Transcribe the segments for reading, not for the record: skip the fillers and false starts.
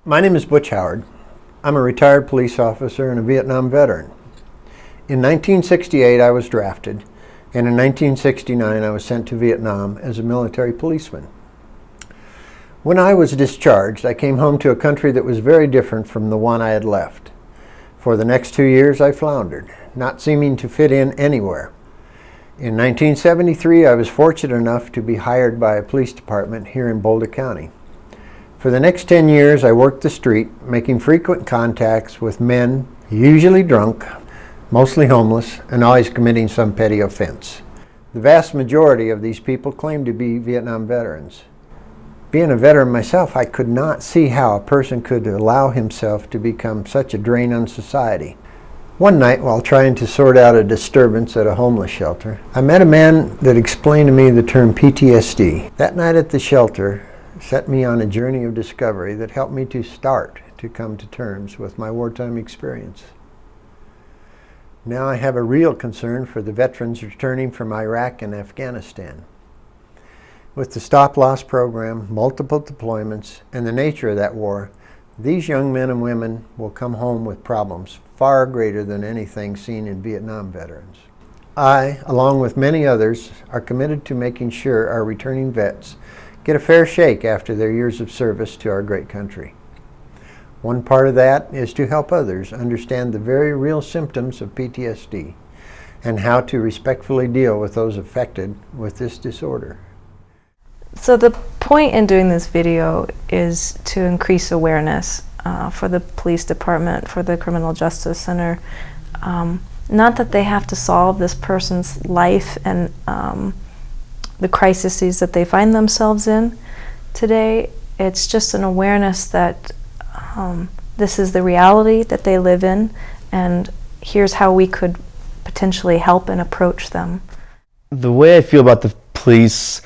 My name is Butch Howard. I'm a retired police officer and a Vietnam veteran. In 1968 I was drafted, and in 1969 I was sent to Vietnam as a military policeman. When I was discharged, I came home to a country that was very different from the one I had left. For the next 2 years I floundered, not seeming to fit in anywhere. In 1973 I was fortunate enough to be hired by a police department here in Boulder County. For the next 10 years, I worked the street, making frequent contacts with men, usually drunk, mostly homeless, and always committing some petty offense. The vast majority of these people claimed to be Vietnam veterans. Being a veteran myself, I could not see how a person could allow himself to become such a drain on society. One night, while trying to sort out a disturbance at a homeless shelter, I met a man that explained to me the term PTSD. That night at the shelter set me on a journey of discovery that helped me to start to come to terms with my wartime experience. Now I have a real concern for the veterans returning from Iraq and Afghanistan. With the stop-loss program, multiple deployments, and the nature of that war, these young men and women will come home with problems far greater than anything seen in Vietnam veterans. I, along with many others, are committed to making sure our returning vets get a fair shake after their years of service to our great country. One part of that is to help others understand the very real symptoms of PTSD and how to respectfully deal with those affected with this disorder. So the point in doing this video is to increase awareness for the police department, for the criminal justice center. Not that they have to solve this person's life and the crises that they find themselves in today. It's just an awareness that this is the reality that they live in, and here's how we could potentially help and approach them. The way I feel about the police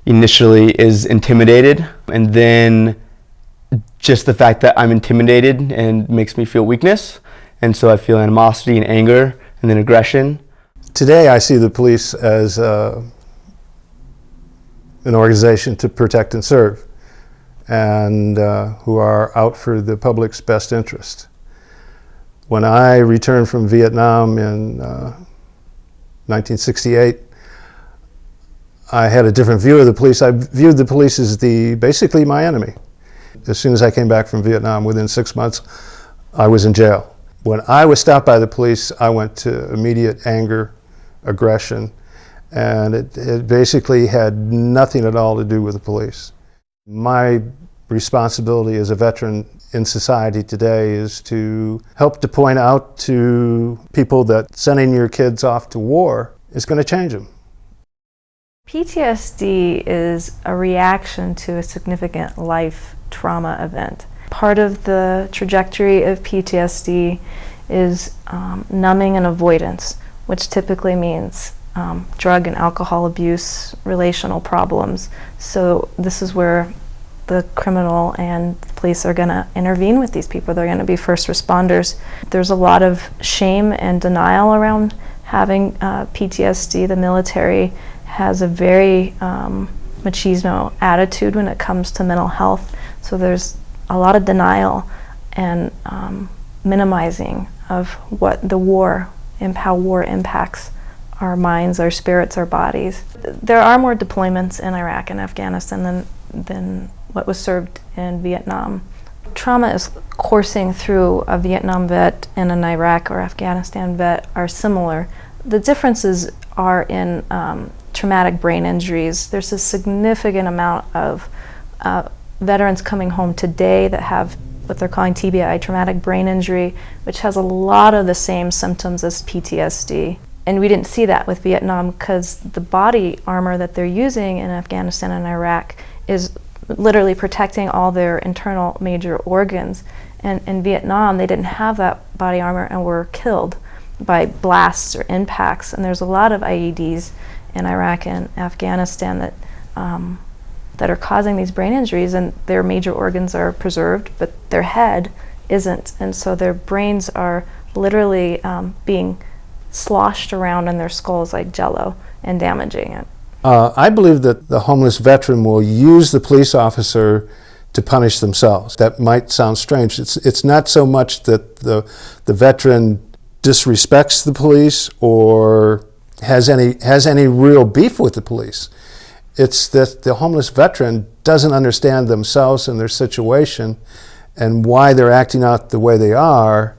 initially is intimidated, and then just the fact that I'm intimidated and makes me feel weakness, and so I feel animosity and anger and then aggression. Today I see the police as an organization to protect and serve, and who are out for the public's best interest. When I returned from Vietnam in 1968, I had a different view of the police. I viewed the police as basically my enemy. As soon as I came back from Vietnam, within 6 months, I was in jail. When I was stopped by the police, I went to immediate anger, aggression, and it basically had nothing at all to do with the police. My responsibility as a veteran in society today is to help to point out to people that sending your kids off to war is going to change them. PTSD is a reaction to a significant life trauma event. Part of the trajectory of PTSD is numbing and avoidance, which typically means drug and alcohol abuse, relational problems. So this is where the criminal and the police are going to intervene with these people. They're going to be first responders. There's a lot of shame and denial around having PTSD. The military has a very machismo attitude when it comes to mental health. So there's a lot of denial and minimizing of what the war and how war impacts our minds, our spirits, our bodies. There are more deployments in Iraq and Afghanistan than what was served in Vietnam. Trauma is coursing through a Vietnam vet and an Iraq or Afghanistan vet are similar. The differences are in traumatic brain injuries. There's a significant amount of veterans coming home today that have what they're calling TBI, traumatic brain injury, which has a lot of the same symptoms as PTSD. And we didn't see that with Vietnam because the body armor that they're using in Afghanistan and Iraq is literally protecting all their internal major organs. And in Vietnam, they didn't have that body armor and were killed by blasts or impacts. And there's a lot of IEDs in Iraq and Afghanistan that are causing these brain injuries, and their major organs are preserved, but their head isn't. And so their brains are literally being sloshed around in their skulls like jello and damaging it. I believe that the homeless veteran will use the police officer to punish themselves. That might sound strange. It's not so much that the veteran disrespects the police or has any real beef with the police. It's that the homeless veteran doesn't understand themselves and their situation and why they're acting out the way they are,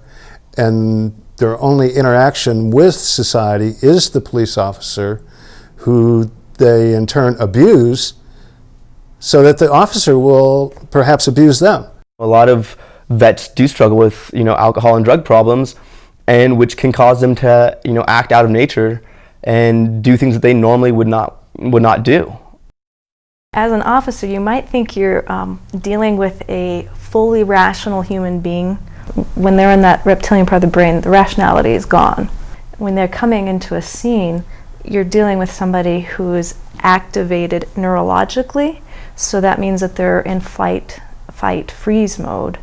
and their only interaction with society is the police officer, who they in turn abuse, so that the officer will perhaps abuse them. A lot of vets do struggle with, alcohol and drug problems, and which can cause them to, act out of nature and do things that they normally would not do. As an officer, you might think you're dealing with a fully rational human being. When they're in that reptilian part of the brain, the rationality is gone. When they're coming into a scene, you're dealing with somebody who is activated neurologically, so that means that they're in fight, freeze mode,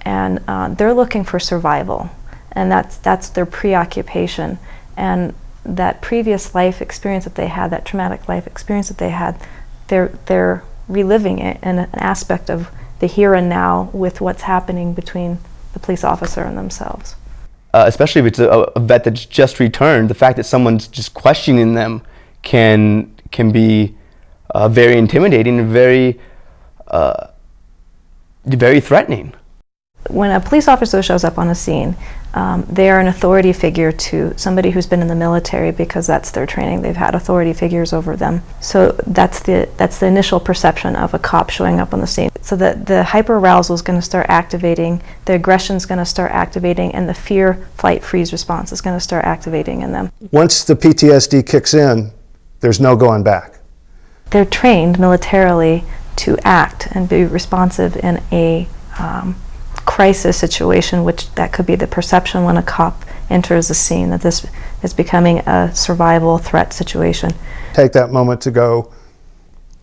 and they're looking for survival, and that's their preoccupation. And that previous life experience that they had, that traumatic life experience that they had, they're reliving it in an aspect of the here and now with what's happening between the police officer and themselves. Especially if it's a vet that's just returned, the fact that someone's just questioning them can be very intimidating and very threatening. When a police officer shows up on a scene, they are an authority figure to somebody who's been in the military, because that's their training. They've had authority figures over them. So that's the initial perception of a cop showing up on the scene. So that the hyperarousal is going to start activating, the aggression is going to start activating, and the fear, flight, freeze response is going to start activating in them. Once the PTSD kicks in, there's no going back. They're trained militarily to act and be responsive in a crisis situation, which that could be the perception when a cop enters a scene, that this is becoming a survival threat situation. Take that moment to go,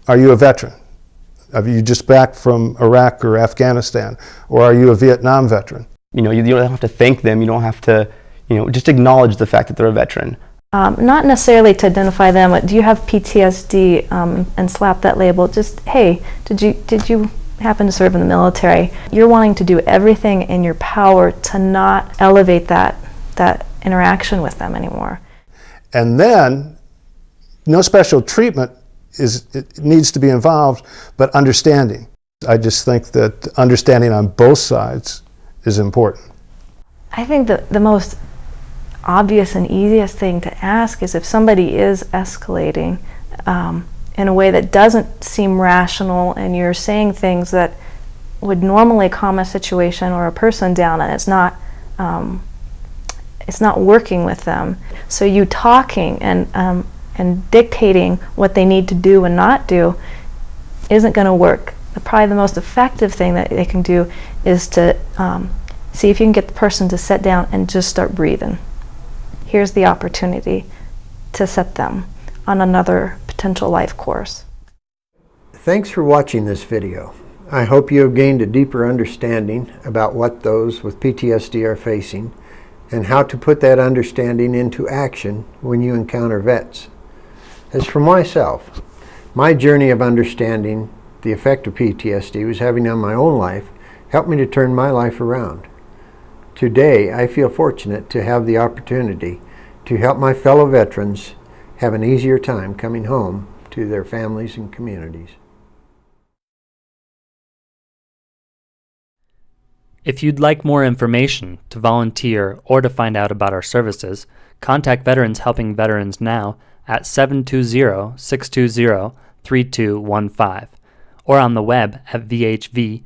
are you a veteran? Are you just back from Iraq or Afghanistan? Or are you a Vietnam veteran? You don't have to thank them. You don't have to, just acknowledge the fact that they're a veteran. Not necessarily to identify them, but do you have PTSD, and slap that label. Just, hey, did you happen to serve in the military? You're wanting to do everything in your power to not elevate that interaction with them anymore. And then, no special treatment it needs to be involved, but understanding. I just think that understanding on both sides is important. I think that the most obvious and easiest thing to ask is if somebody is escalating in a way that doesn't seem rational, and you're saying things that would normally calm a situation or a person down, and it's not working with them. So you talking and dictating what they need to do and not do isn't going to work. Probably the most effective thing that they can do is to see if you can get the person to sit down and just start breathing. Here's the opportunity to set them on another potential life course. Thanks for watching this video. I hope you have gained a deeper understanding about what those with PTSD are facing and how to put that understanding into action when you encounter vets. As for myself, my journey of understanding the effect of PTSD was having on my own life helped me to turn my life around. Today, I feel fortunate to have the opportunity to help my fellow veterans have an easier time coming home to their families and communities. If you'd like more information, to volunteer, or to find out about our services, contact Veterans Helping Veterans Now at 720-620-3215 or on the web at vhvnow.org.